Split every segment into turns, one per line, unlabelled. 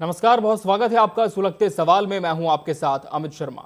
नमस्कार, बहुत स्वागत है आपका सुलगते सवाल में। मैं हूं आपके साथ अमित शर्मा।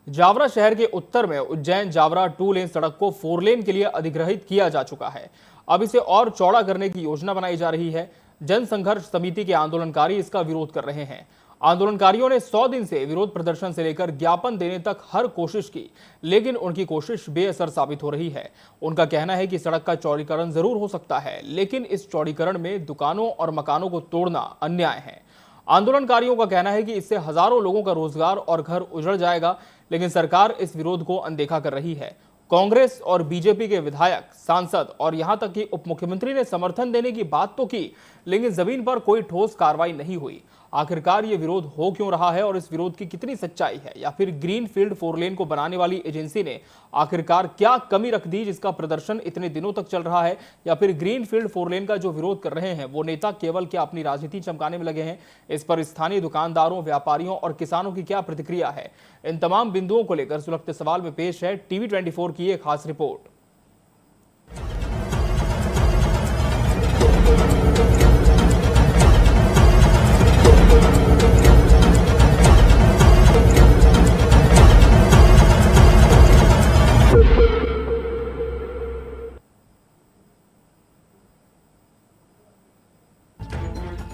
जावरा शहर के उत्तर में उज्जैन जावरा 2 लेन सड़क को 4 लेन के लिए अधिग्रहित किया जा चुका है। अब इसे और चौड़ा करने की योजना बनाई जा रही है। जन संघर्ष समिति के आंदोलनकारी इसका विरोध कर रहे हैं। आंदोलनकारियों ने 100 दिन से विरोध प्रदर्शन से लेकर ज्ञापन देने तक हर कोशिश की, लेकिन उनकी कोशिश बेअसर साबित हो रही है। उनका कहना है कि सड़क का चौड़ीकरण जरूर हो सकता है, लेकिन इस चौड़ीकरण में दुकानों और मकानों को तोड़ना अन्याय है। आंदोलनकारियों का कहना है कि इससे हजारों लोगों का रोजगार और घर उजड़ जाएगा, लेकिन सरकार इस विरोध को अनदेखा कर रही है। कांग्रेस और बीजेपी के विधायक, सांसद और यहां तक कि उप मुख्यमंत्री ने समर्थन देने की बात तो की, लेकिन जमीन पर कोई ठोस कार्रवाई नहीं हुई। आखिरकार ये विरोध हो क्यों रहा है और इस विरोध की कितनी सच्चाई है, या फिर ग्रीन फील्ड 4 लेन को बनाने वाली एजेंसी ने आखिरकार क्या कमी रख दी जिसका प्रदर्शन इतने दिनों तक चल रहा है, या फिर ग्रीन फील्ड 4 लेन का जो विरोध कर रहे हैं वो नेता केवल क्या अपनी राजनीति चमकाने में लगे हैं? इस पर स्थानीय दुकानदारों, व्यापारियों और किसानों की क्या प्रतिक्रिया है? इन तमाम बिंदुओं को लेकर सुलगते सवाल में पेश है टीवी 24 की एक खास रिपोर्ट।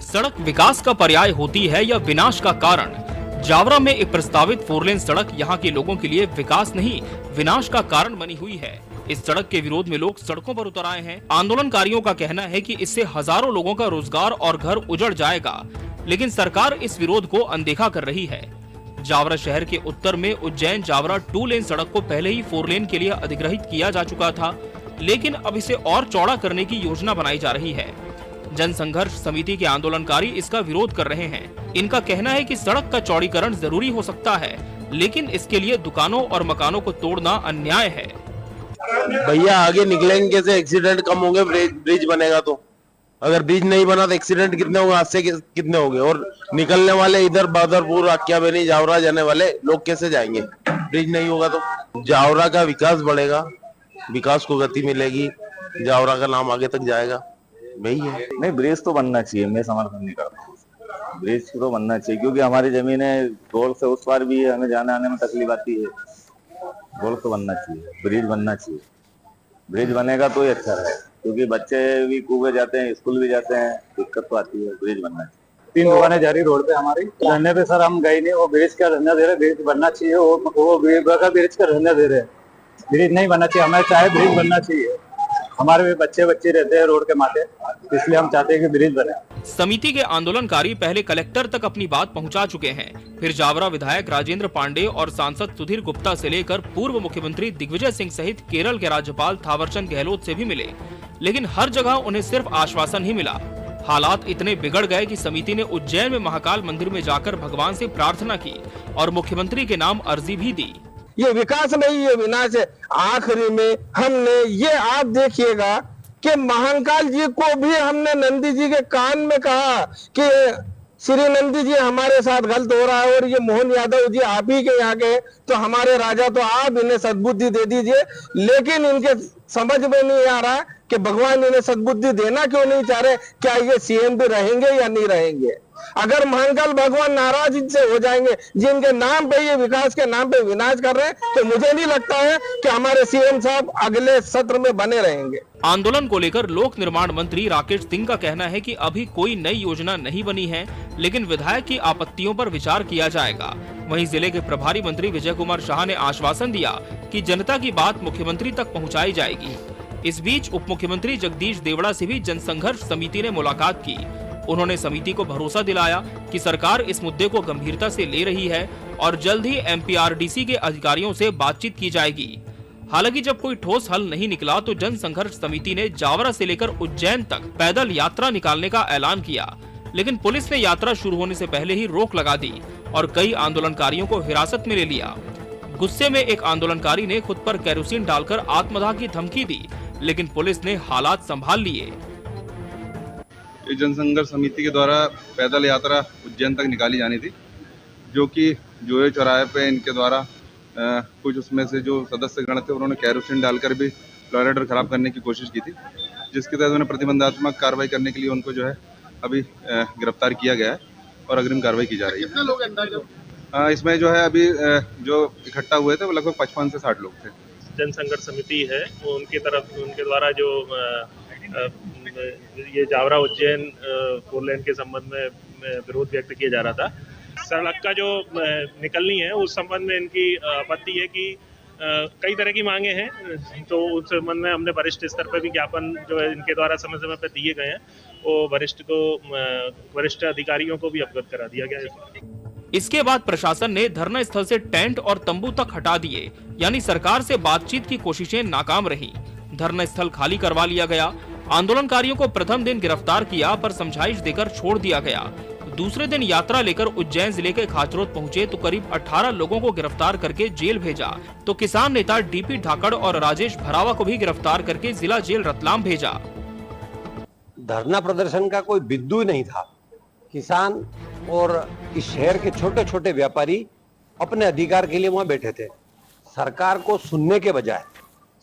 सड़क विकास का पर्याय होती है या विनाश का कारण? जावरा में एक प्रस्तावित 4 लेन सड़क यहां के लोगों के लिए विकास नहीं, विनाश का कारण बनी हुई है। इस सड़क के विरोध में लोग सड़कों पर उतर आए हैं। आंदोलनकारियों का कहना है कि इससे हजारों लोगों का रोजगार और घर उजड़ जाएगा, लेकिन सरकार इस विरोध को अनदेखा कर रही है। जावरा शहर के उत्तर में उज्जैन जावरा 2 लेन सड़क को पहले ही 4 लेन के लिए अधिग्रहित किया जा चुका था, लेकिन अब इसे और चौड़ा करने की योजना बनाई जा रही है। जन संघर्ष समिति के आंदोलनकारी इसका विरोध कर रहे हैं। इनका कहना है कि सड़क का चौड़ीकरण जरूरी हो सकता है, लेकिन इसके लिए दुकानों और मकानों को तोड़ना अन्याय है।
भैया आगे निकलेंगे कैसे? एक्सीडेंट कम होंगे, ब्रिज बनेगा तो। अगर ब्रिज नहीं बना तो एक्सीडेंट कितने होंगे, हादसे कितने होंगे, और निकलने वाले इधर बहादुरपुर, आक्याबेनी, जावरा जाने वाले लोग कैसे जाएंगे? ब्रिज नहीं होगा तो जावरा का विकास बढ़ेगा, विकास को गति मिलेगी, जावरा का नाम आगे तक जाएगा। वही है।
नहीं, ब्रिज तो बनना चाहिए, मैं समर्थन नहीं करता हूँ। ब्रिज तो बनना चाहिए क्योंकि हमारी जमीनें रोड से उस पार भी है, हमें जाने आने में तकलीफ आती है। रोड तो बनना चाहिए, ब्रिज बनना चाहिए। ब्रिज बनेगा तो ही अच्छा रहेगा, क्योंकि बच्चे भी कूबे जाते हैं, स्कूल भी जाते हैं, दिक्कत तो आती है। ब्रिज बनना चाहिए।
3 दुकानें जा रही रोड पे हमारी रहने पे, सर हम गए नहीं। वो ब्रिज का धंधा दे रहे, ब्रिज बनना चाहिए। वो ब्रिज का धंधा दे रहे हैं, ब्रिज नहीं बनना चाहिए। हमें चाहे ब्रिज बनना चाहिए, हमारे भी बच्चे रहते हैं रोड के माथे, इसलिए हम चाहते हैं कि ब्रिज बने।
समिति के आंदोलनकारी पहले कलेक्टर तक अपनी बात पहुंचा चुके हैं। फिर जावरा विधायक राजेंद्र पांडे और सांसद सुधीर गुप्ता से लेकर पूर्व मुख्यमंत्री दिग्विजय सिंह सहित केरल के राज्यपाल थावरचंद गहलोत से भी मिले, लेकिन हर जगह उन्हें सिर्फ आश्वासन ही मिला। हालात इतने बिगड़ गए कि समिति ने उज्जैन में महाकाल मंदिर में जाकर भगवान से प्रार्थना की और मुख्यमंत्री के नाम अर्जी भी दी।
ये विकास नहीं, ये विनाश है। आखिरी में हमने ये, आप देखिएगा कि महाकाल जी को भी हमने नंदी जी के कान में कहा कि श्री नंदी जी हमारे साथ गलत हो रहा है और ये मोहन यादव जी आप ही के यहाँ के तो हमारे राजा, तो आप इन्हें सद्बुद्धि दे दीजिए। लेकिन इनके समझ में नहीं आ रहा कि भगवान इन्हें सद्बुद्धि देना क्यों नहीं चाह रहे। क्या ये सीएम भी रहेंगे या नहीं रहेंगे? अगर महाकाल भगवान नाराज इनसे हो जाएंगे, जिनके नाम पे ये विकास के नाम पे विनाश कर रहे हैं, तो मुझे नहीं लगता है कि हमारे सीएम साहब अगले सत्र में बने रहेंगे।
आंदोलन को लेकर लोक निर्माण मंत्री राकेश सिंह का कहना है कि अभी कोई नई योजना नहीं बनी है, लेकिन विधायक की आपत्तियों पर विचार किया जाएगा। वहीं जिले के प्रभारी मंत्री विजय कुमार शाह ने आश्वासन दिया कि जनता की बात मुख्यमंत्री तक पहुँचाई जाएगी। इस बीच उप मुख्यमंत्री जगदीश देवड़ा से भी जनसंघर्ष समिति ने मुलाकात की। उन्होंने समिति को भरोसा दिलाया कि सरकार इस मुद्दे को गंभीरता से ले रही है और जल्द ही एमपीआरडीसी के अधिकारियों से बातचीत की जाएगी। हालांकि जब कोई ठोस हल नहीं निकला तो जनसंघर्ष समिति ने जावरा से लेकर उज्जैन तक पैदल यात्रा निकालने का ऐलान किया, लेकिन पुलिस ने यात्रा शुरू होने से पहले ही रोक लगा दी और कई आंदोलनकारियों को हिरासत में ले लिया। गुस्से में एक आंदोलनकारी ने खुद पर केरोसिन डालकर आत्मदाह की धमकी दी, लेकिन पुलिस ने हालात संभाल लिए।
जनसंघर्ष समिति के द्वारा पैदल यात्रा उज्जैन तक निकाली जानी थी, जो कि जोए चौराहे पे इनके द्वारा कुछ उसमें से जो सदस्य गण थे उन्होंने केरोसिन डालकर भी लॉ एंड ऑर्डर खराब करने की कोशिश की थी, जिसके तहत उन्हें प्रतिबंधात्मक कार्रवाई करने के लिए उनको जो है अभी गिरफ्तार किया गया है। और अग्रिम कार्रवाई की जा रही है।
कितने लोग अंदाजा?
इसमें जो है अभी जो इकट्ठा हुए थे वो लगभग 55 से 60 लोग थे।
जनसंघर्ष समिति है वो उनके द्वारा जो ये जावरा उज्जैन 4 लेन के संबंध में विरोध व्यक्त किया जा रहा था। सड़क का जो निकलनी है उस संबंध में इनकी आपत्ति है कि कई तरह की मांगे हैं, तो उस संबंध में हमने वरिष्ठ स्तर पर भी ज्ञापन जो है इनके द्वारा समय समय पर दिए गए हैं, वो वरिष्ठ अधिकारियों को भी अवगत करा दिया गया है।
इसके बाद प्रशासन ने धरना स्थल से टेंट और तंबू तक हटा दिए, यानी सरकार से बातचीत की कोशिशें नाकाम रही। धरना स्थल खाली करवा लिया गया। आंदोलनकारियों को प्रथम दिन गिरफ्तार किया पर समझाइश देकर छोड़ दिया गया। दूसरे दिन यात्रा लेकर उज्जैन जिले के खाचरोद पहुंचे तो करीब 18 लोगों को गिरफ्तार करके जेल भेजा, तो किसान नेता डीपी ढाकड़ और राजेश भरावा को भी गिरफ्तार करके जिला जेल रतलाम भेजा।
धरना प्रदर्शन का कोई बिंदु नहीं था। किसान और इस शहर के छोटे छोटे व्यापारी अपने अधिकार के लिए वहां बैठे थे। सरकार को सुनने के बजाय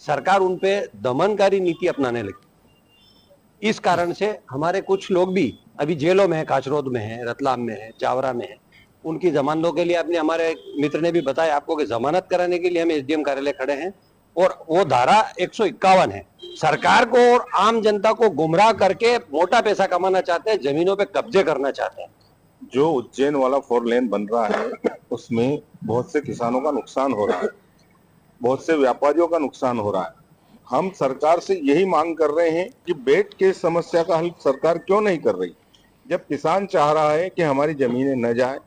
सरकार उन पे दमनकारी नीति अपनाने लगी। इस कारण से हमारे कुछ लोग भी अभी जेलों में है, खाचरोद में है, रतलाम में है, जावरा में है। उनकी जमानतों के लिए हमारे मित्र ने भी बताया आपको कि जमानत कराने के लिए हम एसडीएम कार्यालय खड़े हैं और वो धारा 151 है। सरकार को और आम जनता को गुमराह करके मोटा पैसा कमाना चाहते हैं, जमीनों पे कब्जे करना चाहते हैं।
जो उज्जैन वाला 4 लेन बन रहा है उसमें बहुत से किसानों का नुकसान हो रहा है, बहुत से व्यापारियों का नुकसान हो रहा है। हम सरकार से यही मांग कर रहे हैं कि बैठ के समस्या का हल सरकार क्यों नहीं कर रही। जब किसान चाह रहा है कि हमारी जमीनें न जाए,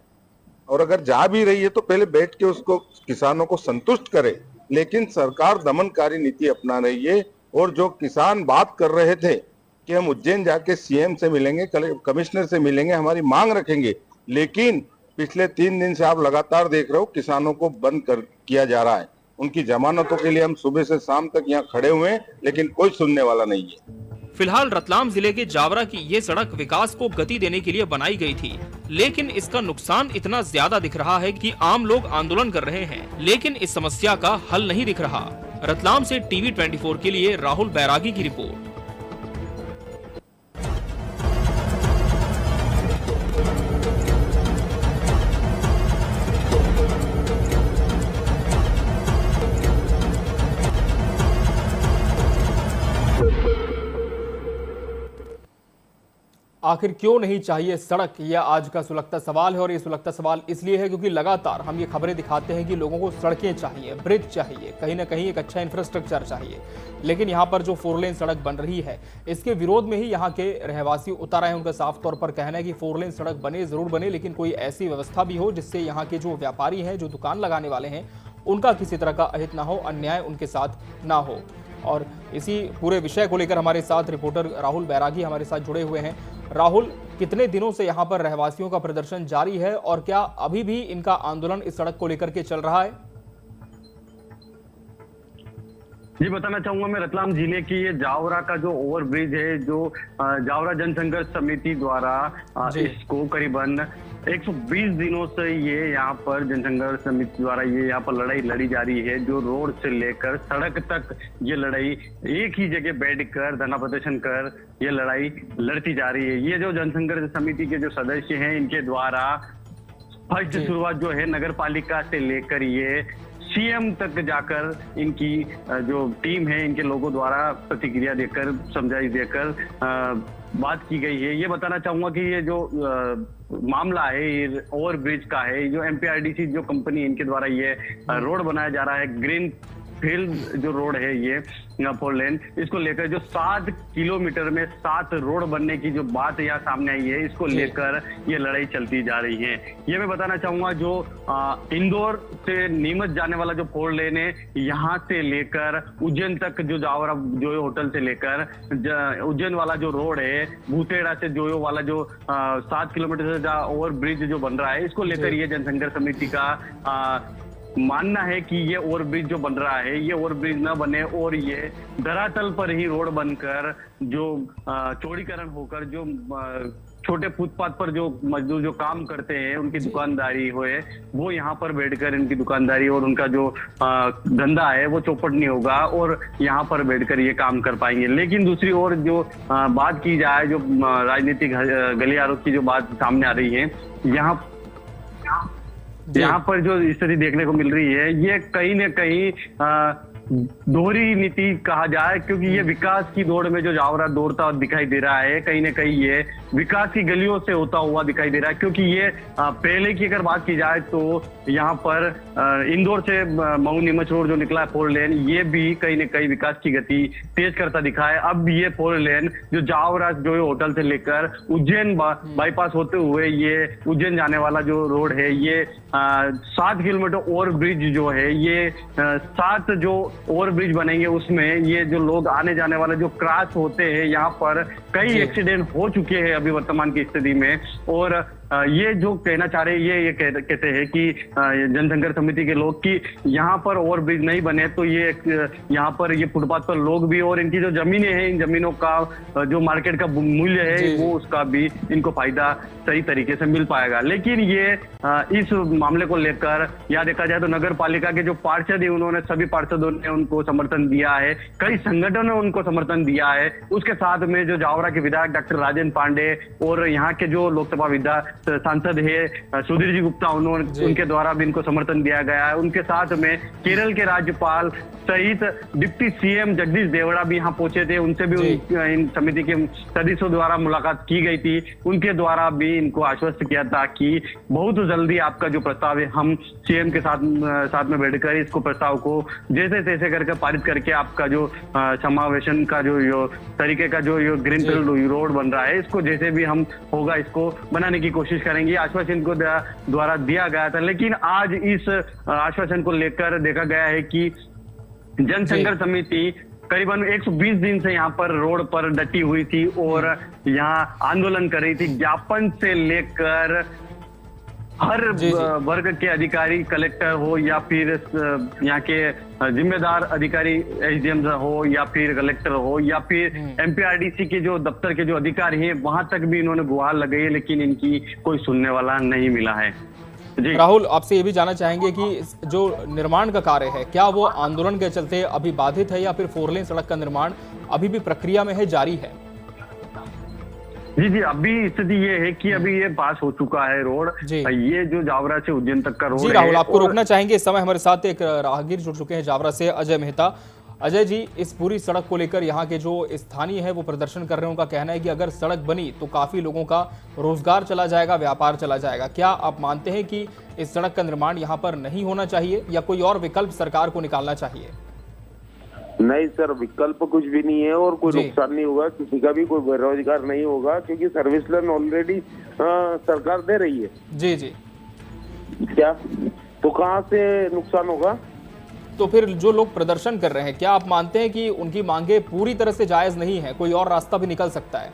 और अगर जा भी रही है तो पहले बैठ के उसको किसानों को संतुष्ट करे, लेकिन सरकार दमनकारी नीति अपना रही है। और जो किसान बात कर रहे थे कि हम उज्जैन जाके सीएम से मिलेंगे, कमिश्नर से मिलेंगे, हमारी मांग रखेंगे, लेकिन पिछले 3 दिन से आप लगातार देख रहे हो किसानों को बंद किया जा रहा है। उनकी जमानतों के लिए हम सुबह से शाम तक यहाँ खड़े हुए हैं, लेकिन कोई सुनने वाला नहीं है।
फिलहाल रतलाम जिले के जावरा की ये सड़क विकास को गति देने के लिए बनाई गई थी, लेकिन इसका नुकसान इतना ज्यादा दिख रहा है कि आम लोग आंदोलन कर रहे हैं, लेकिन इस समस्या का हल नहीं दिख रहा। रतलाम से टीवी 24 के लिए राहुल बैरागी की रिपोर्ट। आखिर क्यों नहीं चाहिए सड़क, यह आज का सुलगता सवाल है। और ये सुलगता सवाल इसलिए है क्योंकि लगातार हम ये खबरें दिखाते हैं कि लोगों को सड़कें चाहिए, ब्रिज चाहिए, कहीं ना कहीं एक अच्छा इंफ्रास्ट्रक्चर चाहिए। लेकिन यहाँ पर जो 4 लेन सड़क बन रही है, इसके विरोध में ही यहाँ के रहवासी उतर आए हैं। उनका साफ तौर पर कहना है कि 4 लेन सड़क बने, जरूर बने, लेकिन कोई ऐसी व्यवस्था भी हो जिससे यहाँ के जो व्यापारी हैं, जो दुकान लगाने वाले हैं, उनका किसी तरह का अहित ना हो, अन्याय उनके साथ ना हो। और इसी पूरे विषय को लेकर हमारे साथ रिपोर्टर राहुल बैरागी हमारे साथ जुड़े हुए हैं। राहुल, कितने दिनों से यहाँ पर रहवासियों का प्रदर्शन जारी है और क्या अभी भी इनका आंदोलन इस सड़क को लेकर के चल रहा है?
जी, बताना चाहूंगा मैं रतलाम जिले की ये जावरा का जो ओवरब्रिज है, जो जावरा जनसंघर्ष समिति द्वारा इसको करीबन 120 दिनों से ये यहाँ पर जनसंघर्ष समिति द्वारा ये यहाँ पर लड़ाई लड़ी जा रही है। जो रोड से लेकर सड़क तक ये लड़ाई एक ही जगह बैठकर धरना प्रदर्शन कर ये लड़ाई लड़ती जा रही है। ये जो जनसंघर्ष समिति के जो सदस्य हैं, इनके द्वारा फर्स्ट शुरुआत जो है नगर पालिका से लेकर ये सीएम तक जाकर इनकी जो टीम है, इनके लोगों द्वारा प्रतिक्रिया देकर, समझाइश देकर बात की गई है। ये बताना चाहूंगा कि ये जो मामला है ये ओवर ब्रिज का है। जो एमपीआरडीसी जो कंपनी इनके द्वारा ये रोड बनाया जा रहा है, ग्रीन फील्ड जो रोड है ये 4 लेन, इसको लेकर जो 7 किलोमीटर में 7 रोड बनने की जो बात यहाँ सामने आई है, इसको लेकर ये लड़ाई चलती जा रही है। ये मैं बताना चाहूंगा जो इंदौर से नीमच जाने वाला जो 4 लेन है, यहाँ से लेकर उज्जैन तक जो जावरा जोयो होटल से लेकर उज्जैन वाला जो रोड है, भूतेड़ा से जोयो वाला जो 7 किलोमीटर से ओवर ब्रिज जो बन रहा है, इसको लेकर ये जनसंघर्ष समिति का मानना है कि ये ओवरब्रिज जो बन रहा है, ये ओवरब्रिज न बने और ये धरातल पर ही रोड बनकर जो चौड़ीकरण होकर जो छोटे फुटपाथ पर जो मजदूर जो काम करते हैं उनकी दुकानदारी होए, वो यहाँ पर बैठकर इनकी दुकानदारी और उनका जो धंधा है वो चौपट नहीं होगा और यहाँ पर बैठकर ये काम कर पाएंगे। लेकिन दूसरी ओर जो बात की जाए, जो राजनीतिक गलियारों की जो बात सामने आ रही है, यहाँ पर जो स्थिति देखने को मिल रही है, ये कहीं न कहीं दोहरी नीति कहा जाए, क्योंकि ये विकास की दौड़ में जो जावरा दौड़ता दिखाई दे रहा है, कहीं न कहीं ये विकास की गलियों से होता हुआ दिखाई दे रहा है। क्योंकि ये पहले की अगर बात की जाए तो यहाँ पर इंदौर से मऊ नीमच रोड जो निकला है 4 लेन, ये भी कहीं न कहीं विकास की गति तेज करता दिखा है। अब ये 4 लेन जो जावरा जो होटल से लेकर उज्जैन बाईपास होते हुए ये उज्जैन जाने वाला जो रोड है, ये 7 किलोमीटर ओवर ब्रिज जो है, ये 7 जो ओवर ब्रिज बनेंगे, उसमें ये जो लोग आने जाने वाले जो क्रॉस होते हैं, यहाँ पर कई एक्सीडेंट हो चुके हैं अभी वर्तमान की स्थिति में। और ये जो कहना चाह रहे हैं, ये कहते हैं कि जनसंघर्ष समिति के लोग कि यहाँ पर ओवर ब्रिज नहीं बने तो ये यहाँ पर ये फुटपाथ पर लोग भी और इनकी जो जमीनें हैं, इन जमीनों का जो मार्केट का मूल्य है वो उसका भी इनको फायदा सही तरीके से मिल पाएगा। लेकिन ये इस मामले को लेकर यहाँ देखा जाए तो नगर पालिका के जो पार्षद है, उन्होंने सभी पार्षदों ने उनको समर्थन दिया है, कई संगठनों ने उनको समर्थन दिया है। उसके साथ में जो जावरा के विधायक डॉक्टर राजेंद्र पांडे और यहाँ के जो लोकसभा सांसद है सुधीर जी गुप्ता, उनके द्वारा भी इनको समर्थन दिया गया है। उनके साथ में केरल के राज्यपाल सहित डिप्टी सीएम जगदीश देवड़ा भी यहाँ पहुंचे थे, उनसे भी इन समिति के सदस्यों द्वारा मुलाकात की गई थी। उनके द्वारा भी इनको आश्वस्त किया था कि बहुत जल्दी आपका जो प्रस्ताव है, हम सीएम के साथ में बैठकर इसको प्रस्ताव को जैसे तैसे करके पारित करके आपका जो समावेशन का जो तरीके का जो ग्रीनफील्ड रोड बन रहा है, इसको जैसे भी हम होगा इसको बनाने की कोशिश करेंगे, आश्वासन को द्वारा दिया गया था। लेकिन आज इस आश्वासन को लेकर देखा गया है कि जनसंघर्ष समिति करीबन 120 दिन से यहाँ पर रोड पर डटी हुई थी और यहाँ आंदोलन कर रही थी। ज्ञापन से लेकर हर वर्ग के अधिकारी, कलेक्टर हो या फिर यहाँ के जिम्मेदार अधिकारी एसडीएम हो या फिर कलेक्टर हो या फिर एमपीआरडीसी के जो दफ्तर के जो अधिकारी हैं, वहां तक भी इन्होंने गुहार लगाई है, लेकिन इनकी कोई सुनने वाला नहीं मिला है। जी
राहुल, आपसे ये भी जानना चाहेंगे कि जो निर्माण का कार्य है, क्या वो आंदोलन के चलते अभी बाधित है या फिर 4 लेन सड़क का निर्माण अभी भी प्रक्रिया में है, जारी है?
जी, अभी स्थिति ये है कि अभी ये पास हो चुका है रोड, ये जो जावरा से उज्जैन तक का रोड है।
राहुल, आपको रोकना चाहेंगे, इस समय हमारे साथ एक राहगीर जुड़ चुके हैं जावरा से, अजय मेहता। अजय जी, इस पूरी सड़क को लेकर यहाँ के जो स्थानीय है वो प्रदर्शन कर रहे हैं, उनका कहना है कि अगर सड़क बनी तो काफी लोगों का रोजगार चला जाएगा, व्यापार चला जाएगा। क्या आप मानते हैं कि इस सड़क का निर्माण यहाँ पर नहीं होना चाहिए या कोई और विकल्प सरकार को निकालना चाहिए?
नहीं सर, विकल्प कुछ भी नहीं है और कोई नुकसान नहीं होगा, किसी का भी कोई बेरोजगार नहीं होगा, क्योंकि सर्विस लाइन ऑलरेडी सरकार दे रही है।
जी
क्या तो कहाँ से नुकसान होगा?
तो फिर जो लोग प्रदर्शन कर रहे हैं, क्या आप मानते हैं कि उनकी मांगे पूरी तरह से जायज नहीं है, कोई और रास्ता भी निकल सकता है?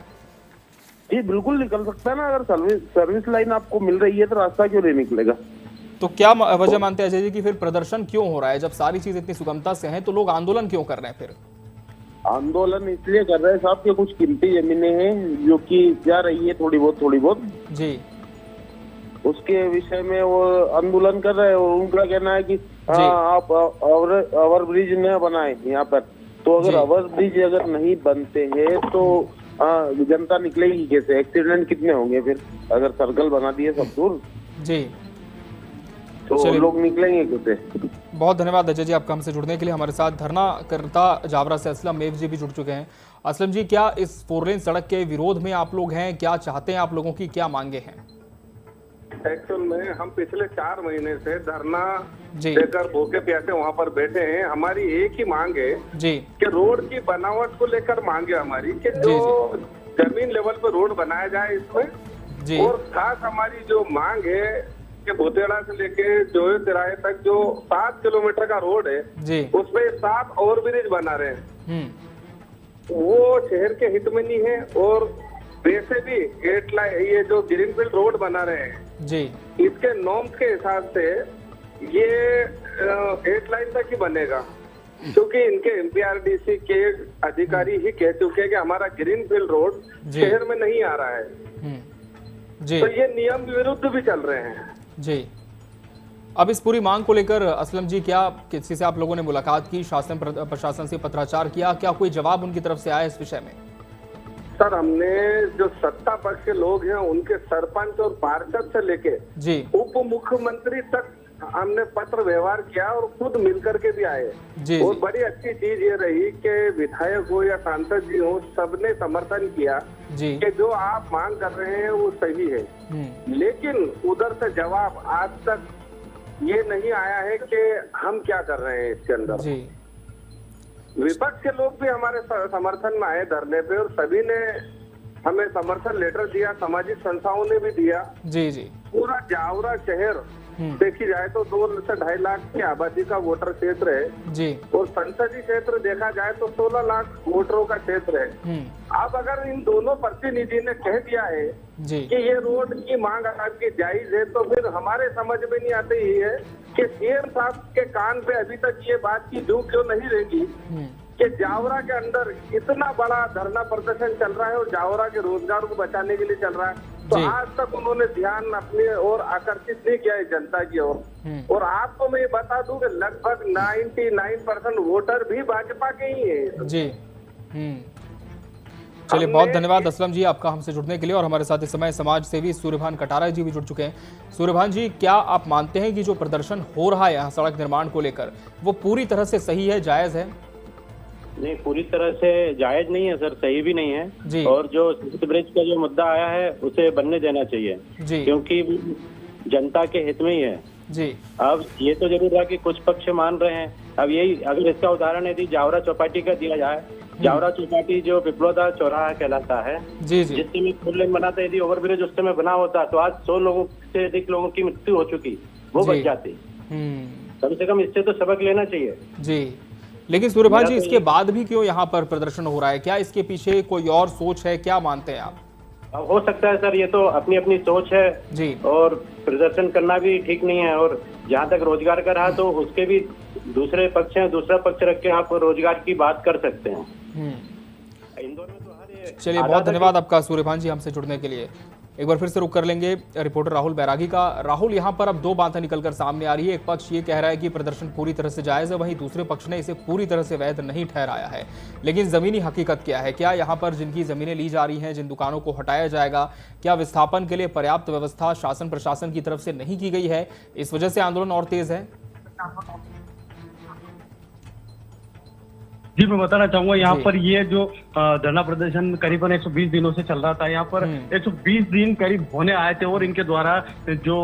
जी बिल्कुल निकल सकता है ना, अगर सर्विस लाइन आपको मिल रही है तो रास्ता क्यों नहीं निकलेगा?
तो क्या वजह मानते हैं अजय जी कि फिर प्रदर्शन क्यों हो रहा है? जब सारी चीज इतनी सुगमता से है तो लोग आंदोलन क्यों कर रहे हैं? फिर
आंदोलन इसलिए कर रहे हैं साहब कि कुछ कीमती जमीनें हैं जो कि जा रही है थोड़ी बहुत
जी,
उसके विषय में वो आंदोलन कर रहे हैं। और उनका कहना है कि आप ओवर ब्रिज न बनाए यहाँ पर, तो अगर ओवर ब्रिज अगर नहीं बनते हैं तो जनता निकलेगी कैसे? एक्सीडेंट कितने होंगे फिर अगर सर्कल बना दिए सब दूर?
जी,
तो लोग निकलेंगे कैसे?
बहुत धन्यवाद अजय जी आपका हमसे जुड़ने के लिए। हमारे साथ धरना करता जावरा से असलम मेव जी भी जुड़ चुके हैं। असलम जी, क्या इस 4 लेन सड़क के विरोध में आप लोग हैं? क्या चाहते हैं? आप लोगों की क्या मांगे हैं?
एक्चुअल में हम पिछले 4 महीने से धरना लेकर भूखे प्यासे वहाँ पर बैठे हैं। हमारी एक ही मांग है कि रोड की बनावट को लेकर मांगे हमारी कि जो जमीन लेवल पर रोड बनाया जाए इसमें, और खास हमारी जो मांग है कि भूतेड़ा से लेके जोयो तिराहे तक जो 7 किलोमीटर का रोड है, उसपे 7 ओवर ब्रिज बना रहे हैं, वो शहर के हित में नहीं है। और वैसे भी ये जो ग्रीनफील्ड रोड बना रहे हैं इसके नॉर्म्स के हिसाब से ये 8 लाइन तक ही बनेगा, क्योंकि इनके एमपीआरडीसी के अधिकारी ही कह चुके हैं कि हमारा ग्रीनफील्ड रोड शहर में नहीं आ रहा है। तो ये नियम विरुद्ध भी चल रहे हैं।
जी, अब इस पूरी मांग को लेकर असलम जी, क्या किसी से आप लोगों ने मुलाकात की, शासन प्रशासन से पत्राचार किया, क्या कोई जवाब उनकी तरफ से आया इस विषय में?
सर, हमने जो सत्ता पक्ष के लोग हैं उनके सरपंच और पार्षद से लेके
जी
उप मुख्यमंत्री तक हमने पत्र व्यवहार किया और खुद मिलकर के भी आए।
जी
और बड़ी अच्छी चीज ये रही कि विधायक हो या सांसद जी हो, सबने समर्थन किया
जी
कि जो आप मांग कर रहे हैं वो सही है। लेकिन उधर से जवाब आज तक ये नहीं आया है कि हम क्या कर रहे हैं इसके अंदर।
जी,
विपक्ष के लोग भी हमारे समर्थन में आए धरने पे और सभी ने हमें समर्थन लेटर दिया, सामाजिक संस्थाओं ने भी दिया।
जी जी,
पूरा जावरा शहर देखी जाए तो 2 से 2.5 लाख की आबादी का वोटर क्षेत्र है
जी,
और संसदीय क्षेत्र देखा जाए तो 16 लाख वोटरों का क्षेत्र है। अब अगर इन दोनों प्रतिनिधि ने कह दिया है
जी
कि ये रोड की मांग आपकी जायज है, तो फिर हमारे समझ में नहीं आते ही है कि सीएम साहब के कान पे अभी तक ये बात की जू क्यों नहीं रहेगी कि जावरा के अंदर इतना बड़ा धरना प्रदर्शन चल रहा है और जावरा के रोजगार को बचाने के लिए चल रहा है, तो आज तक उन्होंने ध्यान अपनी ओर आकर्षित नहीं किया है जनता की ओर। और आपको मैं ये बता दूं कि लगभग 99% वोटर भी भाजपा के ही है।
जी चलिए, बहुत धन्यवाद असलम जी आपका हमसे जुड़ने के लिए। और हमारे साथ इस समय समाज सेवी सूर्यभान कटारा जी भी जुड़ चुके हैं। सूर्यभान जी, क्या आप मानते हैं कि जो प्रदर्शन हो रहा है यहाँ सड़क निर्माण को लेकर वो पूरी तरह से सही है, जायज है?
नहीं, पूरी तरह से जायज नहीं है सर, सही भी नहीं है
जी।
और जो ब्रिज का जो मुद्दा आया है उसे बनने देना चाहिए
जी,
क्योंकि जनता के हित में ही है
जी।
अब ये तो जरूर है कि कुछ पक्ष मान रहे हैं। अब यही अगर इसका उदाहरण यदि जावरा चौपाटी का दिया जाए, जावरा चौपाटी जो पिपलोदा चौराहा कहलाता है,
जी जी,
जिस समय 4 लेन बना था, यदि ओवरब्रिज उस समय बना होता तो आज 100 लोगों से अधिक लोगों की मृत्यु हो चुकी, वो बच जाती। कम से कम इससे तो सबक लेना चाहिए।
जी, लेकिन सूर्यभान जी, इसके बाद भी क्यों यहाँ पर प्रदर्शन हो रहा है? क्या इसके पीछे कोई और सोच है? क्या मानते हैं आप?
अब हो सकता है सर, ये तो अपनी अपनी सोच है
जी,
और प्रदर्शन करना भी ठीक नहीं है। और जहाँ तक रोजगार का रहा तो उसके भी दूसरे पक्ष हैं, दूसरा पक्ष रख के आप रोजगार की बात कर सकते हैं। इंदौर में तो हर
चलिए, बहुत धन्यवाद आपका सूर्यभान जी हमसे जुड़ने के लिए। एक बार फिर से रुक कर लेंगे रिपोर्टर राहुल बैरागी का। राहुल, यहाँ पर अब 2 बातें निकलकर सामने आ रही है। एक पक्ष ये कह रहा है कि प्रदर्शन पूरी तरह से जायज है, वहीं दूसरे पक्ष ने इसे पूरी तरह से वैध नहीं ठहराया है। लेकिन जमीनी हकीकत क्या है? क्या यहाँ पर जिनकी जमीनें ली जा रही हैं, जिन दुकानों को हटाया जाएगा, क्या विस्थापन के लिए पर्याप्त व्यवस्था शासन प्रशासन की तरफ से नहीं की गई है? इस वजह से आंदोलन और तेज है।
जी, मैं बताना चाहूंगा यहाँ पर ये जो धरना प्रदर्शन करीबन 120 दिनों से चल रहा था। यहाँ पर 120 दिन करीब होने आए थे और इनके द्वारा जो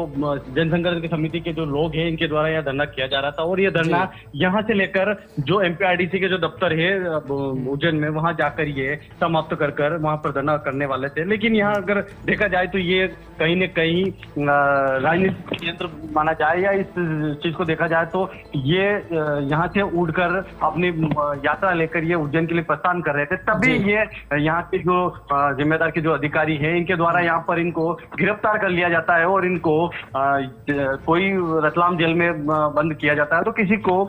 जनसंघर्ष समिति के जो लोग हैं इनके द्वारा यहाँ धरना किया जा रहा था। और ये धरना यहाँ से लेकर जो एमपीआरडीसी के जो दफ्तर है उज्जैन में, वहां जाकर ये समाप्त कर वहां पर धरना करने वाले थे। लेकिन यहाँ अगर देखा जाए तो ये कहीं न कहीं राजनीतिक केंद्र माना जाए या इस चीज को देखा जाए तो ये यहाँ से उड़कर अपनी यात्रा लेकर ये उज्जैन के लिए प्रस्थान कर रहे थे। तभी ये यहाँ के जो जिम्मेदार के जो अधिकारी हैं इनके द्वारा यहाँ पर इनको गिरफ्तार कर लिया जाता है और इनको कोई रतलाम जेल में बंद किया जाता है तो किसी को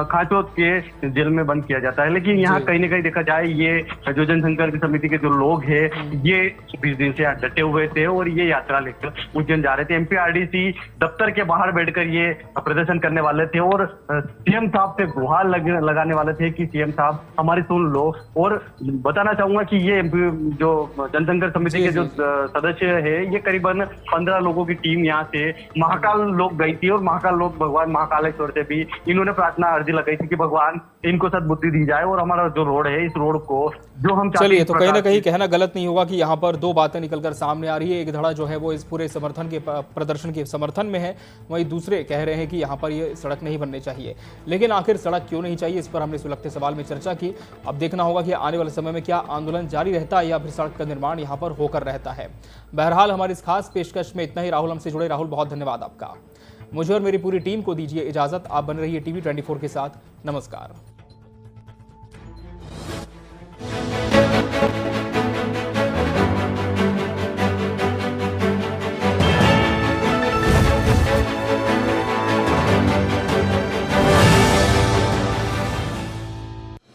खाचोत के जेल में बंद किया जाता है। लेकिन यहाँ कहीं ना कहीं देखा जाए ये जो जनसंघर्ष समिति के जो लोग हैं ये 20 दिन से डटे हुए थे और ये यात्रा लेकर उज्जैन जा रहे थे। एमपीआरडीसी दफ्तर के बाहर बैठकर ये प्रदर्शन करने वाले थे और सीएम साहब से गुहार लगाने वाले थे कि सीएम साहब हमारी सुन लो। और बताना चाहूंगा कि ये जो जनसंघर्ष समिति के जो सदस्य है ये करीबन 15 लोगों की टीम यहाँ से महाकाल लोग गई थी और महाकाल लोग भगवान महाकालेश्वर से भी इन्होंने प्रार्थना अर्जी लगाई थी कि भगवान इनको सद्बुद्धि दी जाए और हमारा जो रोड है इस रोड को जो हम
चलिए, तो कहीं ना कहीं कहना गलत नहीं होगा कि यहाँ पर 2 बातें निकलकर सामने आ रही है। एक धड़ा जो है वो इस पूरे समर्थन के प्रदर्शन के समर्थन में है, वहीं दूसरे कह रहे हैं कि यहाँ पर ये सड़क नहीं बननी चाहिए। लेकिन आखिर सड़क क्यों नहीं चाहिए, इस पर हमने सुलगते सवाल में चर्चा की। अब देखना होगा कि आने वाले समय में क्या आंदोलन जारी रहता है या फिर सड़क का निर्माण यहाँ पर होकर रहता है। बहरहाल हमारी इस खास पेशकश में इतना ही। राहुल हमसे जुड़े। राहुल, बहुत धन्यवाद आपका। मुझे और मेरी पूरी टीम को दीजिए इजाजत। आप बने रहिए टीवी 24 के साथ। नमस्कार।